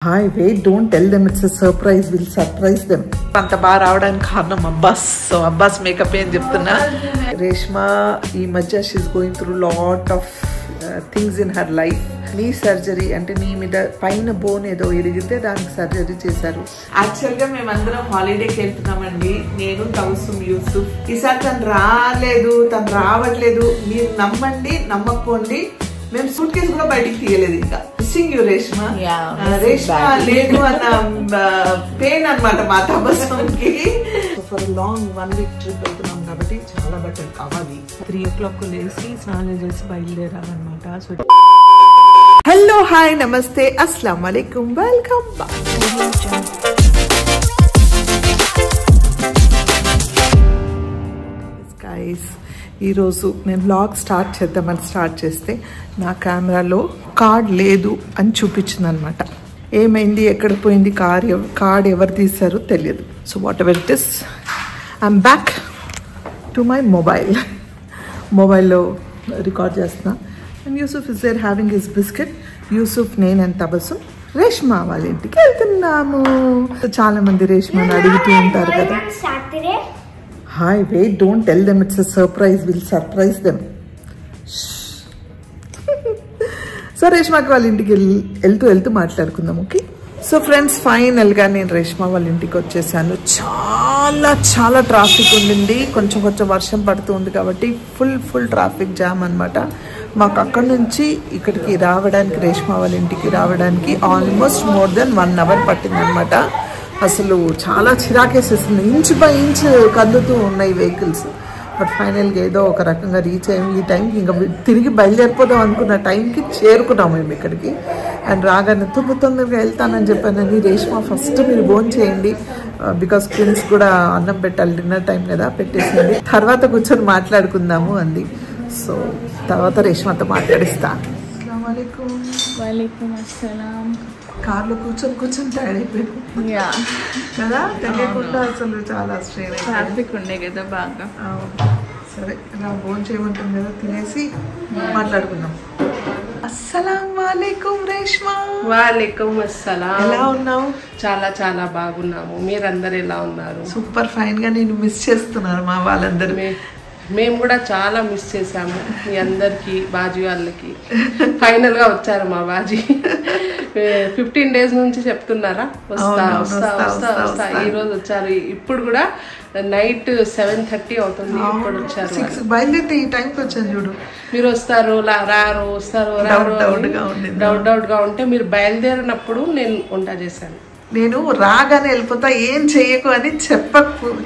Hi, wait, don't tell them it's a surprise. We'll surprise them. Anta bar avadani karanam Abbas. So Abbas makeup em cheptunna. Reshma ee madhya she's going through lot of things in her life. Knee surgery ante knee mida paina bone edo irigite daniki surgery chesaru. Actually ga memandaram holiday ki veltunamandi. Nenu Tausum Yusuf. Isari tanu raaledu, tanu ravatledu. Meer nammandi, nammakondi. మేము suit case కూడా బయటికి తీయలేదు ఇంకా. Missing you Reshma. Reshma లేదు అన్న pain అన్నమాట మా తబస్సుకి. For long 1 week trip వెళ్తున్నాం కాబట్టి చాలా బట్టలు కావాలి. 3 o'clock లేసి స్నానం చేసి బయలుదేరాలన్నమాట. సో హలో, హాయ్, నమస్తే, అస్సలాము అలైకుం, వెల్కమ్ బ్యాక్. గైస్, ఈరోజు నేను వ్లాగ్ స్టార్ట్ చేద్దామని స్టార్ట్ చేస్తే నా కెమెరాలో కార్డ్ లేదు అని చూపించింది అనమాట. ఏమైంది, ఎక్కడ పోయింది, కార్డ్ ఎవరు తీశారో తెలియదు. So whatever it is, I'm back to my మొబైల్లో రికార్డ్ చేస్తున్నా. And Yusuf is there having his biscuit. Yusuf, నేను అండ్ తబస్సుమ్ రేష్మా వాళ్ళ ఇంటికి వెళ్తున్నాము. చాలా మంది రేష్మాని అడుగుతూ ఉంటారు కదా. Hi, wait, don't tell them it's a surprise. We'll surprise them. So రేష్మాకి వాళ్ళ ఇంటికి వెళ్తూ మాట్లాడుకుందాం, ఓకే? సో ఫ్రెండ్స్, ఫైనల్గా నేను రేష్మా వాళ్ళ ఇంటికి వచ్చేసాను. చాలా ట్రాఫిక్ ఉండింది. కొంచెం వర్షం పడుతుంది కాబట్టి ఫుల్ ట్రాఫిక్ జామ్ అనమాట. మాకు అక్కడ నుంచి ఇక్కడికి రావడానికి, రేష్మా వాళ్ళ ఇంటికి రావడానికి ఆల్మోస్ట్ మోర్ దెన్ 1 hour పట్టింది అనమాట. అసలు చాలా చిరాకేసేస్తుంది. ఇంచ్ బై ఇంచ్ కదులుతూ ఉన్నాయి వెహికల్స్. బట్ ఫైనల్గా ఏదో ఒక రకంగా రీచ్ అయ్యాము. ఈ టైంకి ఇంకా తిరిగి బయలుదేరిపోదాం అనుకున్న టైంకి చేరుకున్నాము మేము ఇక్కడికి. అండ్ రాగానే తొందరగా వెళ్తానని చెప్పానని, రేష్మా ఫస్ట్ మీరు భోజనం చేయండి, బికాస్ కిడ్స్ కూడా అన్నం పెట్టాలి, డిన్నర్ టైం కదా, పెట్టేసేయండి, తర్వాత కూర్చొని మాట్లాడుకుందాము అంది. సో తర్వాత రేష్మాతో మాట్లాడిస్తా. అస్సలాము అలైకుం. వాలేకుం అస్సలాం. కార్లో కూర్చొని టైర్డ్ అయిపోయాడు కదా, తెలియకుండా. అసలు చాలా స్ట్రెయిన్ అయ్యి ట్రాఫిక్ ఉండే కదా బాగా. సరే, నా భోజనం చేయమంటుంది కదా, తినేసి మాట్లాడుకుందాం. అస్సలాం వాలేకుం రేష్మా. వాలేకుం అస్సలాం. ఎలా ఉన్నావు? చాలా బాగున్నాము. మీరందరు ఎలా ఉన్నారు? సూపర్ ఫైన్ గా. నేను మిస్ చేస్తున్నాను మా వాళ్ళందరూ. మేము కూడా చాలా మిస్ చేసాము మీ అందరికి, బాజీ వాళ్ళకి. ఫైనల్ గా వచ్చారు మా బాజీ. 15 days నుంచి చెప్తున్నారా వస్తా. ఈ రోజు వచ్చారు. ఇప్పుడు కూడా నైట్ 7:30 అవుతుంది. ఇప్పుడు వచ్చారు. బయలుదేరితే ఈ టైంకి వచ్చాను చూడు. మీరు వస్తారు రారు, వస్తారు రారు డౌట్ గా ఉంటే మీరు బయలుదేరినప్పుడు నేను వంట చేశాను. నేను రాగానే వెళ్ళిపోతా, ఏం చెయ్యకు అని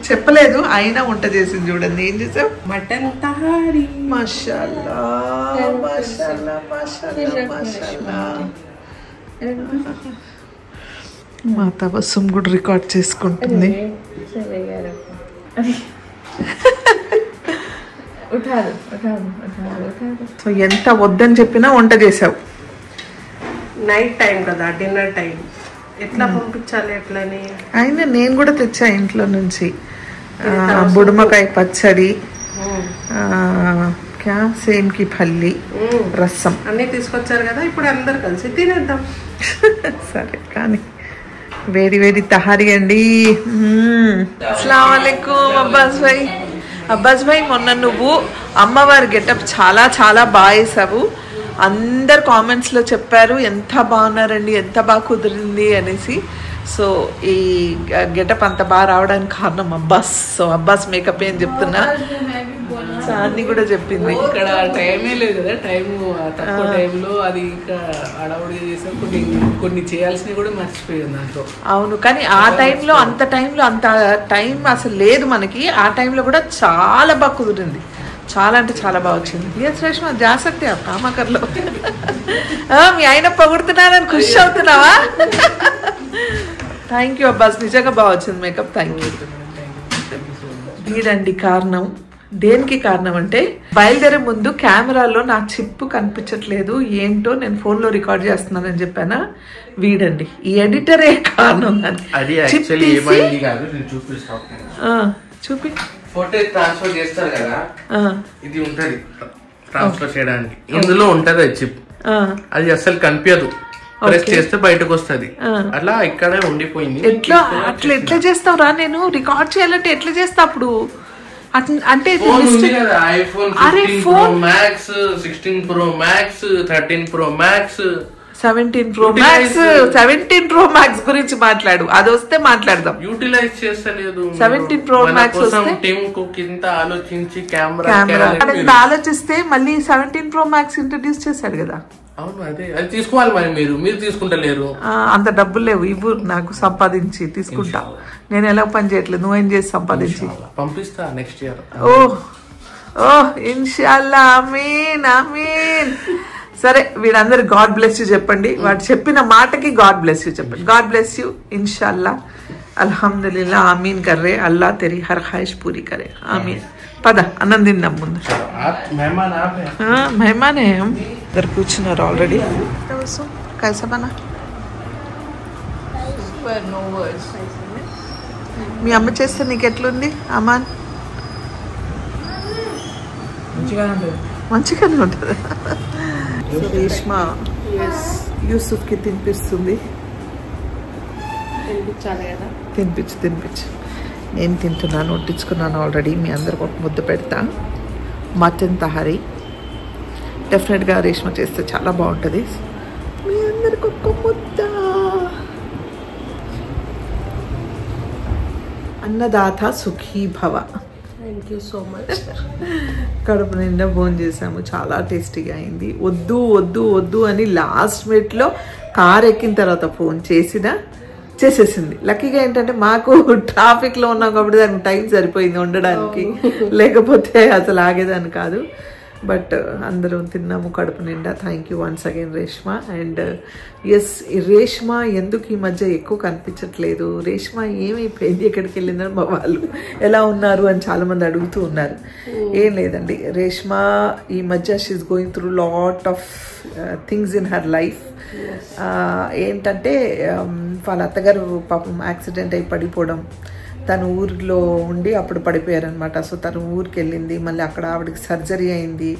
చెప్పలేదు, అయినా వంట చేసింది చూడండి. ఏం చేసావు? మటన్ తహారీ. మాషాల్లా. మా తబస్సుమ్ కూడా రికార్డ్ చేసుకుంటుంది. సో ఎంత వద్దని చెప్పినా వంట చేసావు. నైట్ టైం కదా, డిన్నర్ టైం, ఎట్లా పంపించాలి ఎట్లని. అయినా నేను కూడా తెచ్చా ఇంట్లో నుంచి బుడమకాయ పచ్చడి, సేమ్కి పల్లి, రసం అన్ని తీసుకొచ్చారు కదా. ఇప్పుడు అందరు కలిసి తినేద్దాం. సరే, కానీ వేడి తహారీ అండి. అస్సలాము అలైకుం అబ్బాస్ భాయ్. మొన్న నువ్వు అమ్మవారి గెటప్ చాలా బాగా వేసావు. అందరు కామెంట్స్లో చెప్పారు ఎంత బాగున్నారండి, ఎంత బాగా కుదిరింది అనేసి. సో ఈ గెటప్ అంత బాగా రావడానికి కారణం అబ్బాస్. సో అబ్బాస్ మేకప్ ఏం చెప్తున్నా, అన్ని కూడా చెప్పింది. ఇక్కడ టైమే లేదు కదా, తక్కువ టైంలో అది ఇంకా అడవుడిగా చేసాం. కొన్ని చేయాల్సినవి కూడా మర్చిపోయాం దాంట్లో. అవును, కానీ ఆ టైంలో అంత టైం అసలు లేదు మనకి. ఆ టైంలో కూడా చాలా బాగా కుదిరింది. చాలా అంటే చాలా బాగా వచ్చింది. ఎస్ రేష్మా, జాసక్తి కామాకర్లో మీ ఆయన పొగుడుతున్నారని ఖుషి అవుతున్నావా? థ్యాంక్ యూ అబ్బాస్, నిజంగా బాగా వచ్చింది మేకప్. Thank you. వీడండి కారణం. దేనికి కారణం అంటే, బయలుదేరే ముందు కెమెరాలో నా చిప్పు కనిపించట్లేదు, ఏంటో నేను ఫోన్లో రికార్డ్ చేస్తున్నానని చెప్పానా. వీడండి, ఈ ఎడిటరే కారణం. చూపి ఫోటో ట్రాన్స్ఫర్ చేస్తారు కదా, ఇది ఉంటది ట్రాన్స్ఫర్ చేయడానికి. ఇందులో ఉంటది చిప్, అది అసలు కనిపించదు. ప్రెస్ చేస్తే బయటకు వస్తుంది. అట్లా ఇక్కడే ఉండిపోయింది. ఎట్లా చేస్తావురా? నేను రికార్డ్ చేయాలంటే ఎట్లా చేస్తా అప్పుడు? అంటే iPhone 15 Pro Max, 16 Pro Max, 13 Pro Max, 17 Pro Max, 17 Pro Max గురించి మాట్లాడు. అది వస్తే మాట్లాడదాం. యూటిలైజ్ చేస్తలేదు. 17 Pro Max వస్తే టీమ్ కు కింద ఆలోచించి కెమెరా ఆలోచిస్తే మళ్ళీ 17 Pro Max ఇంట్రడ్యూస్ చేశాడు కదా. అవును, అదే అది తీసుకోవాలి. మరి మీరు తీసుకుంటలేరు. అంత డబ్బులు లేవు. ఇవ్వు, నాకు సంపాదించి తీసుకుంటా. నేను ఎలా పని చేయట్లేదు, నువ్వేం చేసి సంపాదించి పంపిస్తా నెక్స్ట్ ఇయర్. ఇన్షాల్లా, ఆమీన్ ఆమీన్. సరే, వీడందరు గాడ్ బ్లెస్ యూ చెప్పండి. వాడు చెప్పిన మాటకి గాడ్ బ్లెస్ యూ చెప్పండి. గాడ్ బ్లెస్ యూ, ఇన్షాల్లా, అల్హమ్దులిల్లా, ఆమీన్ కర్రే, అల్లా తెరి హర్ ఖ్వాయిష్ పూరీ కరే, ఆమీన్. పద, అన్నం తిందాం ముందు. మెహమానే ఇద్దరు కూర్చున్నారు ఆల్రెడీ. కైసా బనా? మీ అమ్మ చేస్తే నీకు ఎట్లుంది అమాన్? మంచిగానే ఉంటుంది. రేష్మా యూసుఫ్కి తినిపిస్తుంది. తినిపించు. నేను తింటున్నాను, వడ్డించుకున్నాను ఆల్రెడీ. మీ అందరికి ఒక ముద్ద పెడతా. మటన్ తహరీ డెఫినెట్గా రేష్మ చేస్తే చాలా బాగుంటుంది. మీ అందరికి ఒక ముద్ద. అన్నదాత సుఖీ భవ. Thank you so much. కడుపు నిండా భోజనం చేసాము, చాలా టేస్టీగా అయింది. వద్దు వద్దు వద్దు అని లాస్ట్ మినిట్లో కార్ ఎక్కిన తర్వాత ఫోన్ చేసేసింది. లక్కీగా ఏంటంటే మాకు ట్రాఫిక్లో ఉన్నాం కాబట్టి దానికి టైం సరిపోయింది ఉండడానికి, లేకపోతే అసలు ఆగేదాన్ని కాదు. బట్ అందరం తిన్నాము కడుపు నిండా. Thank you once again Reshma. And yes, Reshma ఎందుకు ఈ మధ్య ఎక్కువ కనిపించట్లేదు, రేష్మా ఏమైపోయింది, ఎక్కడికి వెళ్ళిందని మా వాళ్ళు ఎలా ఉన్నారు అని చాలామంది అడుగుతూ ఉన్నారు. ఏం లేదండి, రేష్మా ఈ మధ్య she is going through lot of things in her life. ఏంటంటే వాళ్ళ అత్తగారు పాపం యాక్సిడెంట్ అయి పడిపోవడం, తను ఊరిలో ఉండి అప్పుడు పడిపోయారనమాట. సో తను ఊరికి వెళ్ళింది, మళ్ళీ అక్కడ ఆవిడకి సర్జరీ అయింది.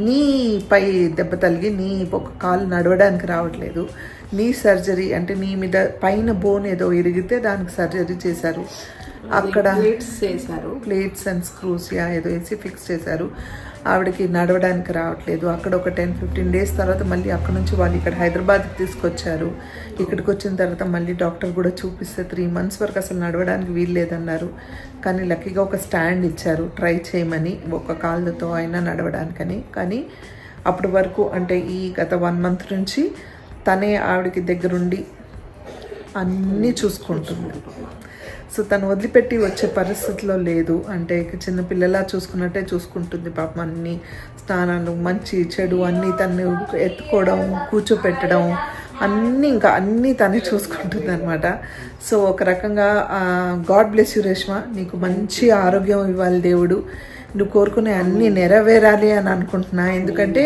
నీ పై దెబ్బ తగిలి నీ ఒక కాలు నడవడానికి రావట్లేదు. నీ సర్జరీ అంటే నీ మీద పైన బోన్ ఏదో ఇరిగితే దానికి సర్జరీ చేశారు. అక్కడ ప్లేట్స్ అండ్ స్క్రూస్ ఏదో వేసి ఫిక్స్ చేశారు. ఆవిడకి నడవడానికి రావట్లేదు. అక్కడ ఒక 10-15 days తర్వాత మళ్ళీ అక్కడ నుంచి వాళ్ళు ఇక్కడ హైదరాబాద్కి తీసుకొచ్చారు. ఇక్కడికి వచ్చిన తర్వాత మళ్ళీ డాక్టర్ కూడా చూపిస్తే 3 months వరకు అసలు నడవడానికి వీలు లేదన్నారు. కానీ లక్కీగా ఒక స్టాండ్ ఇచ్చారు ట్రై చేయమని, ఒక కాళ్ళతో అయినా నడవడానికని. కానీ అప్పటి వరకు అంటే ఈ గత 1 month నుంచి తనే ఆవిడకి దగ్గరుండి అన్నీ చూసుకుంటుంది. సో తను వదిలిపెట్టి వచ్చే పరిస్థితిలో లేదు. అంటే చిన్నపిల్లలా చూసుకున్నట్టే చూసుకుంటుంది పాపం. అన్ని స్నానాలు, మంచి చెడు అన్నీ తను ఎత్తుకోవడం, కూర్చోపెట్టడం అన్నీ తనే చూసుకుంటుంది అనమాట. సో ఒక రకంగా గాడ్ బ్లెస్ యూ రేష్మా, నీకు మంచి ఆరోగ్యం ఇవ్వాలి దేవుడు. నువ్వు కోరుకునే అన్నీ నెరవేరాలి అని అనుకుంటున్నా. ఎందుకంటే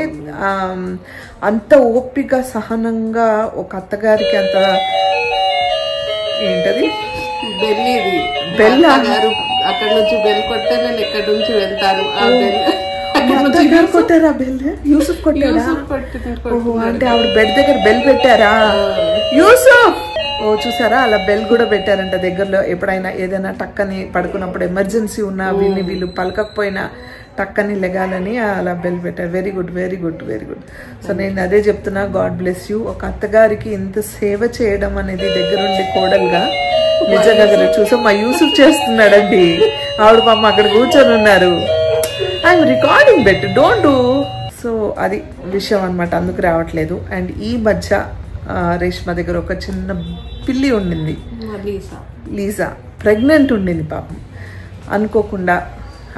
అంత ఓపిక సహనంగా ఒక అత్తగారికి అంత ఏంటది బెల్ అక్కడ నుంచి బెల్ కొట్టే నేను ఎక్కడి నుంచి వెళ్తాను. ఆ బెల్ కొట్టారా? బెల్ యూసుఫ్ కొట్టారా? ఓహో, అంటే ఆవిడ బెడ్ దగ్గర బెల్ పెట్టారా? యూసుఫ్ చూసారా, అలా బెల్ కూడా పెట్టారంట దగ్గరలో. ఎప్పుడైనా ఏదైనా టక్కని పడుకున్నప్పుడు ఎమర్జెన్సీ ఉన్నా వీళ్ళు పలకకపోయినా టక్కని లెగాలని అలా బెల్ పెట్టారు. Very good, very good, very good. So నేను అదే చెప్తున్నా, గాడ్ బ్లెస్ యూ. ఒక అత్తగారికి ఇంత సేవ చేయడం అనేది దగ్గరుండి కోడలుగా నిజంగా చూసా. మా యూసుఫ్ చేస్తున్నాడండి, ఆవిడ పాపం అక్కడ కూర్చొని ఉన్నారు. I'm recording but, don't do. So అది విషయం అనమాట, అందుకు రావట్లేదు. అండ్ ఈ మధ్య రేష్మ దగ్గర ఒక చిన్న పిల్లి ఉండింది, లీజా. ప్రెగ్నెంట్ ఉండింది పాపం. అనుకోకుండా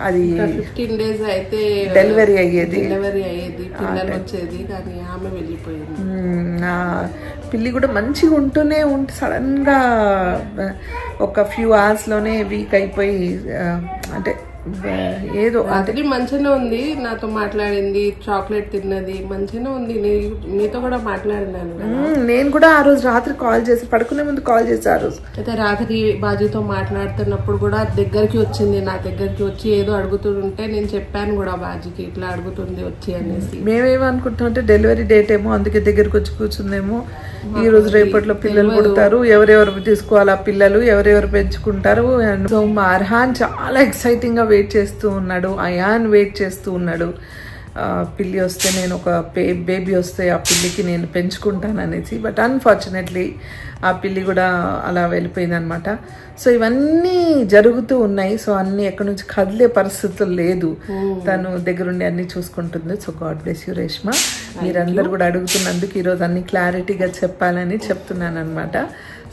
అది 15 days అయితే డెలివరీ అయ్యేది, పిల్లలు వచ్చేది, కానీ ఆమె వెళ్ళిపోయింది. పిల్లి కూడా మంచిగా ఉంటూనే సడన్గా ఒక few hours లోనే వీక్ అయిపోయి, అంటే ఏదో రాత్రి మంచిగానే ఉంది, నాతో మాట్లాడింది, చాక్లెట్ తిన్నది, మంచిగానే ఉంది. నీతో కూడా మాట్లాడినాను కదా. నేను కూడా ఆ రోజు రాత్రి కాల్ చేసి పడుకునే ముందు కాల్ చేసి ఆ రోజు అయితే రాత్రి బాజీతో మాట్లాడుతున్నప్పుడు కూడా దగ్గరికి వచ్చింది, నా దగ్గరికి వచ్చి ఏదో అడుగుతుంటే నేను చెప్పాను కూడా బాజీకి ఇట్లా అడుగుతుంది వచ్చి అనేసి. మేమేమనుకుంటాం అంటే డెలివరీ డేట్ ఏమో అందుకే దగ్గరికి వచ్చి కూర్చుందేమో, ఈ రోజు రేపట్లో పిల్లలు పుడతారు, ఎవరెవరు తీసుకోవాలి ఆ పిల్లలు, ఎవరెవరు పెంచుకుంటారు. అండ్ సో మా అర్హాన్ చాలా ఎక్సైటింగ్ గా వెయిట్ చేస్తూ ఉన్నాడు, అయాన్ వెయిట్ చేస్తూ ఉన్నాడు. పిల్లి వస్తే నేను ఒక బేబీ వస్తే ఆ పిల్లికి నేను పెంచుకుంటాను అనేసి. బట్ అన్ఫార్చునేట్లీ ఆ పిల్లి కూడా అలా వెళ్ళిపోయింది అనమాట. సో ఇవన్నీ జరుగుతూ ఉన్నాయి. సో అన్ని ఎక్కడి నుంచి కదిలే పరిస్థితులు లేదు, తను దగ్గరుండి అన్ని చూసుకుంటుంది. So God bless you Reshma. మీరందరూ కూడా అడుగుతున్నందుకు ఈరోజు అన్ని క్లారిటీగా చెప్పాలని చెప్తున్నాను అనమాట.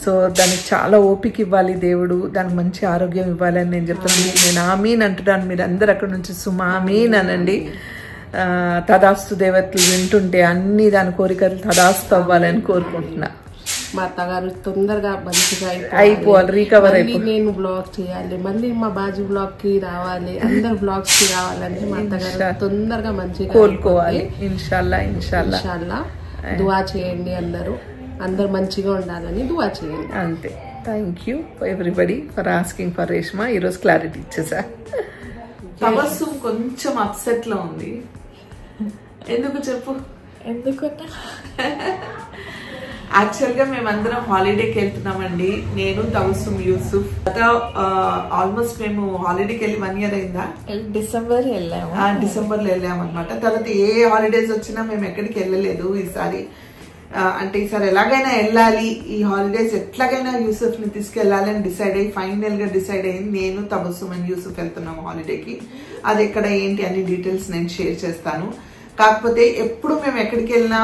సో దానికి చాలా ఓపిక ఇవ్వాలి దేవుడు, దానికి మంచి ఆరోగ్యం ఇవ్వాలని నేను చెప్తున్నాను. నేను ఆమీన్ అంటున్నాను, మీరు అందరు అక్కడ నుంచి సుమామీన్ అనండి. తదాస్తు దేవతలు వింటుంటే అన్ని దాని కోరికలు తదాస్తు అవ్వాలని కోరుకుంటున్నా. మా అత్తగారు తొందరగా మంచిగా అయిపోవాలి, రికవర్ అయిపోవాలి. నేను బ్లాగ్ చేయాలి, మళ్ళీ మా బాజీ బ్లాగ్ కి రావాలి, అందరు బ్లాగ్స్ కి రావాలంటే మా అత్తగారు తొందరగా మంచిగా కోలుకోవాలి. ఇన్షాల్లా ఇన్షాల్లా ఇన్షాల్లా దువా చేయండి, అందరు మంచిగా ఉండాలని దువా చేయండి. అంతే. Thank you everybody for asking for Reshma. ఈరోజు క్లారిటీ ఇచ్చేసా. తబస్సు కొంచెం అప్సెట్ లో ఉంది. ఎందుకు చెప్పు? ఎందుకన్నా యాక్చువల్ గా మేమందరం హాలిడేకి వెళ్తున్నామండి, నేను తబస్సుం యూసుఫ్. ఆల్మోస్ట్ మేము హాలిడేకి వెళ్ళి 1 year అయిందా? డిసెంబర్ వెళ్ళాము. డిసెంబర్ లో వెళ్ళాము అనమాట. తర్వాత ఏ హాలిడేస్ వచ్చినా మేము ఎక్కడికి వెళ్ళలేదు ఈసారి. అంటే ఈసారి ఎలాగైనా వెళ్ళాలి, ఈ హాలిడేస్ ఎట్లాగైనా యూసుఫ్ ని తీసుకెళ్లాలి అని ఫైనల్ గా డిసైడ్ అయింది. నేను తబస్సుం అండ్ యూసుఫ్ వెళ్తున్నాము హాలిడేకి. అది ఎక్కడ ఏంటి అన్ని డీటెయిల్స్ నేను షేర్ చేస్తాను. కాకపోతే ఎప్పుడు మేము ఎక్కడికి వెళ్ళినా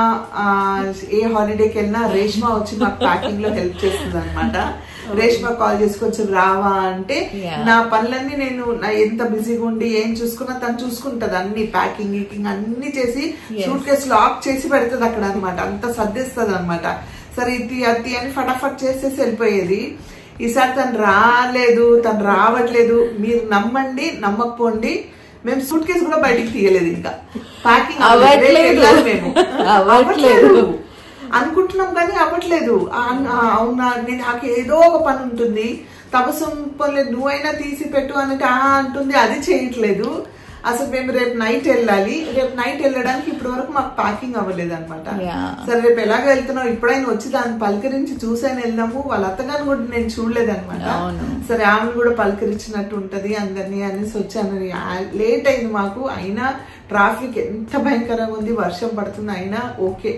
ఏ హాలిడేకి వెళ్ళినా రేష్మా వచ్చి మాకు ప్యాకింగ్ లో హెల్ప్ చేస్తుంది అనమాట. రేష్మా కాల్ చేసి కొంచెం రావా అంటే నా పనులన్నీ నేను ఎంత బిజీగా ఉండి ఏం చూసుకున్నా తను చూసుకుంటది. అన్ని ప్యాకింగ్ గీకింగ్ అన్ని చేసి సూట్ కేసు లాక్ చేసి పెడుతుంది అక్కడ అనమాట. అంత సర్దిస్తుంది అనమాట. సరే ఇది అది అని ఫటాఫట్ చేసేసి వెళ్ళిపోయేది. ఈసారి తను రాలేదు, తను రావట్లేదు. మీరు నమ్మండి నమ్మకపోండి, మేము సూట్ కేసు కూడా బయటికి తీయలేదు. ఇంకా ప్యాకింగ్ మేము అవ్వట్లేదు అనుకుంటున్నాం కానీ అవ్వట్లేదు. అవునా, నాకు ఏదో ఒక పని ఉంటుంది, తపస్సు పనిలేదు, నువ్వైనా తీసి పెట్టు అన్నట్టు అంటుంది, అది చేయట్లేదు. అసలు మేము రేపు నైట్ వెళ్ళాలి, రేపు నైట్ వెళ్ళడానికి ఇప్పటి వరకు మాకు ప్యాకింగ్ అవ్వలేదు అనమాట. సరే రేపు ఎలాగ వెళ్తున్నావు, ఇప్పుడైనా వచ్చి దాన్ని పలకరించి చూసాను వెళ్దాము. వాళ్ళ అత్తగారిని కూడా నేను చూడలేదు అనమాట. సరే ఆమెను కూడా పలకరించినట్టు ఉంటది అందరినీ అనేసి వచ్చాను. లేట్ అయింది మాకు, అయినా ట్రాఫిక్ ఎంత భయంకరంగా ఉంది, వర్షం పడుతుంది, అయినా ఓకే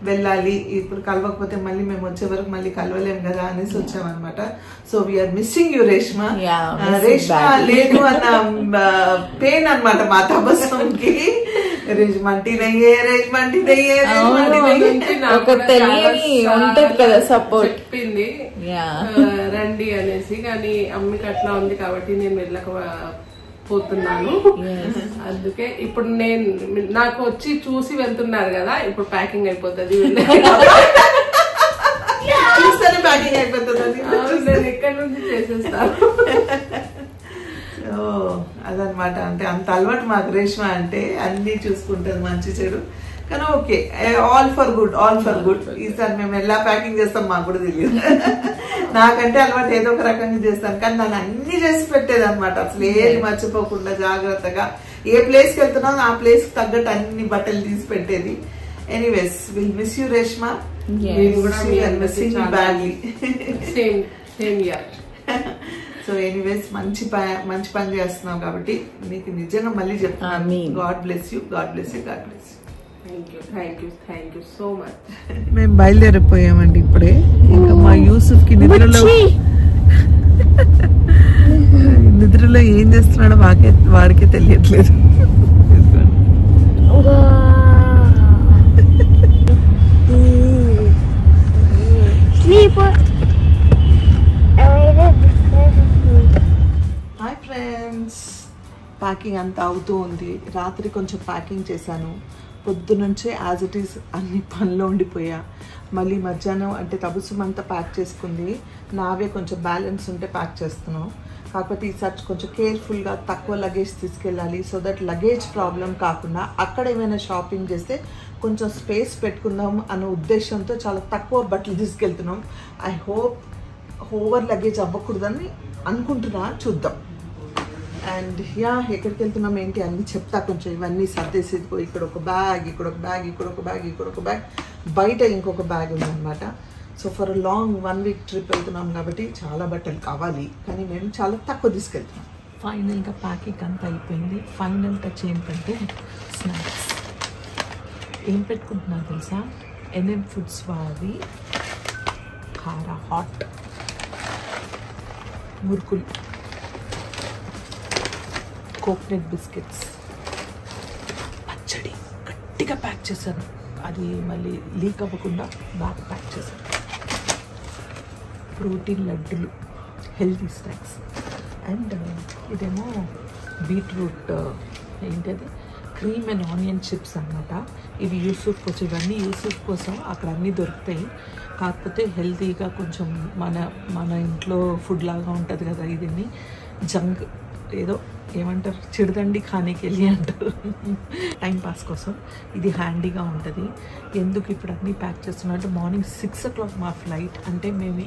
వెళ్ళాలి. ఇప్పుడు కలవకపోతే మళ్ళీ మేము వచ్చే వరకు మళ్ళీ కలవలేం కదా అనేసి వచ్చామన్నమాట. So we are missing you Reshma. Reshma లేదు అన్న పెయిన్ అనమాట మా తబస్సుకి. రేష్మంటి నయ్యే రేష్మంటి నయ్యే ఉంటది కదా సపోర్ట్ చెప్పింది రండి అనేసి. కానీ అమ్మకి అట్లా ఉంది కాబట్టి నేను వెళ్ళకపోతున్నాను. అందుకే ఇప్పుడు నాకు వచ్చి చూసి వెళ్తున్నారు కదా, ఇప్పుడు ప్యాకింగ్ అయిపోతుంది. ప్యాకింగ్ అయిపోతుంది, నేను ఇక్కడ నుంచి చేసేస్తాను. అదనమాట. అంటే అంత అలవాటు మాకు రేష్మా అంటే, అన్ని చూసుకుంటది మంచి చెడు. కానీ okay, all for good, all for good. ఈసారి మేము ఎలా ప్యాకింగ్ చేస్తాం మాకు కూడా తెలియదు. నాకంటే అలవాటు ఏదో ఒక రకంగా చేస్తాను, కానీ నన్ను అన్ని చేసి పెట్టేది అనమాట. అసలు ఏది మర్చిపోకుండా జాగ్రత్తగా ఏ ప్లేస్ కి వెళ్తున్నాం ఆ ప్లేస్ కి తగ్గట్టు అన్ని బట్టలు తీసి పెట్టేది. Anyways will miss you Reshma. So anyways మంచి పని చేస్తున్నాం కాబట్టి నీకు నిజంగా మళ్ళీ చెప్తాను. God bless you, God bless you, God bless you. Thank you so much. మేము బయలుదేరిపోయామండి ఇప్పుడే. ఇంకా మా యూసుఫ్ కి నిద్రలో ఏం చేస్తున్నాడో వాడికే తెలియట్లేదు. హాయ్ ఫ్రెండ్స్, ప్యాకింగ్ అంతా అవుతూ ఉంది. రాత్రి కొంచెం ప్యాకింగ్ చేశాను, పొద్దునుంచే యాజ్ ఇట్ ఈస్ అన్ని పనిలో ఉండిపోయా. మళ్ళీ మధ్యాహ్నం అంటే తబస్సుం అంతా ప్యాక్ చేసుకుంది, నావే కొంచెం బ్యాలెన్స్ ఉంటే ప్యాక్ చేస్తున్నాం. కాకపోతే ఈసారి కొంచెం కేర్ఫుల్గా తక్కువ లగేజ్ తీసుకెళ్ళాలి. సో దట్ లగేజ్ ప్రాబ్లం కాకుండా అక్కడ ఏమైనా షాపింగ్ చేస్తే కొంచెం స్పేస్ పెట్టుకుందాం అనే ఉద్దేశంతో చాలా తక్కువ బట్టలు తీసుకెళ్తున్నాం. ఐ హోప్ ఓవర్ లగేజ్ అవ్వకూడదని అనుకుంటున్నా, చూద్దాం. అండ్ ఎక్కడికి వెళ్తున్నాం ఏంటి అన్నీ చెప్తా. కొంచెం ఇవన్నీ సర్దేసేది, ఇక్కడ ఒక బ్యాగ్, ఇక్కడ ఒక బ్యాగ్, ఇక్కడ ఒక బ్యాగ్, ఇక్కడ ఒక బ్యాగ్, బయట ఇంకొక బ్యాగ్ ఉందన్నమాట. So for long 1 week trip వెళ్తున్నాం కాబట్టి చాలా బట్టలు కావాలి, కానీ మేము చాలా తక్కువ తీసుకెళ్తున్నాం. ఫైనల్గా ప్యాకింగ్ అంతా అయిపోయింది. ఫైనల్ టచ్ ఏంటంటే స్నాక్స్. ఏం పెట్టుకుంటున్నా తెలుసా? NM ఫుడ్స్ వారి కారా హాట్ మురుకులు, కోకోనట్ బిస్కెట్స్, పచ్చడి గట్టిగా ప్యాక్ చేశాను, అది మళ్ళీ లీక్ అవ్వకుండా బాగా ప్యాక్ చేశాను. ప్రోటీన్ లడ్డులు, హెల్తీ స్నాక్స్. అండ్ ఇదేమో బీట్రూట్ ఏంటది క్రీమ్ అండ్ ఆనియన్ చిప్స్ అన్నమాట. ఇవి యూసూఫ్ కోసం, ఇవన్నీ యూసూఫ్ కోసం అక్కడ అన్నీ దొరుకుతాయి. కాకపోతే హెల్తీగా కొంచెం మన ఇంట్లో ఫుడ్ లాగా ఉంటుంది కదా. ఇది జంక్ ఏదో ఏమంటారు, చిరుదండి ఖానీకి వెళ్ళి అంటారు, టైంపాస్ కోసం. ఇది హ్యాండీగా ఉంటుంది. ఎందుకు ఇప్పుడు అన్నీ ప్యాక్ చేస్తున్నట్టు, మార్నింగ్ 6 o'clock మా ఫ్లైట్. అంటే మేము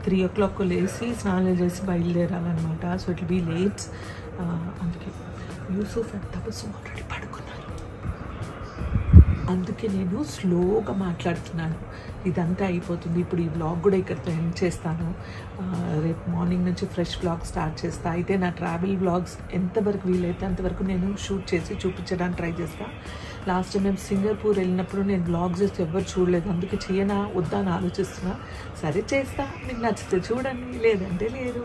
3 o'clock లేసి స్నానం చేసి బయలుదేరాలన్నమాట. So it be late. అందుకే యూసూఫ్ అండ్ తపస్సు ఆల్రెడీ పడుకున్నారు. అందుకే నేను స్లోగా మాట్లాడుతున్నాను. ఇదంతా అయిపోతుంది. ఇప్పుడు ఈ వ్లాగ్ కూడా ఇక్కడితో ఎండ్ చేస్తాను. రేపు మార్నింగ్ నుంచి ఫ్రెష్ వ్లాగ్ స్టార్ట్ చేస్తా. అయితే నా ట్రావెల్ వ్లాగ్స్ ఎంతవరకు వీలైతే అంతవరకు నేను షూట్ చేసి చూపించడానికి ట్రై చేస్తాను. లాస్ట్ టైం మేము సింగపూర్ వెళ్ళినప్పుడు నేను వ్లాగ్స్ చేస్తే ఎవరు చూడలేదు. అందుకే చేయనా వద్దా అని ఆలోచిస్తున్నా. సరే చేస్తా, మీకు నచ్చితే చూడండి, లేదంటే లేదు.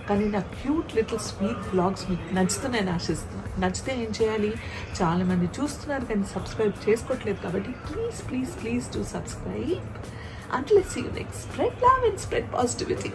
కానీ నా క్యూట్ లిటిల్ స్వీట్ వ్లాగ్స్ మీకు నచ్చుతున్నాయని ఆశిస్తున్నాను. నచ్చితే ఏం చేయాలి? చాలామంది చూస్తున్నారు కానీ సబ్స్క్రైబ్ చేసుకోవట్లేదు. కాబట్టి please please please to subscribe. Until I see you next, spread love and spread positivity.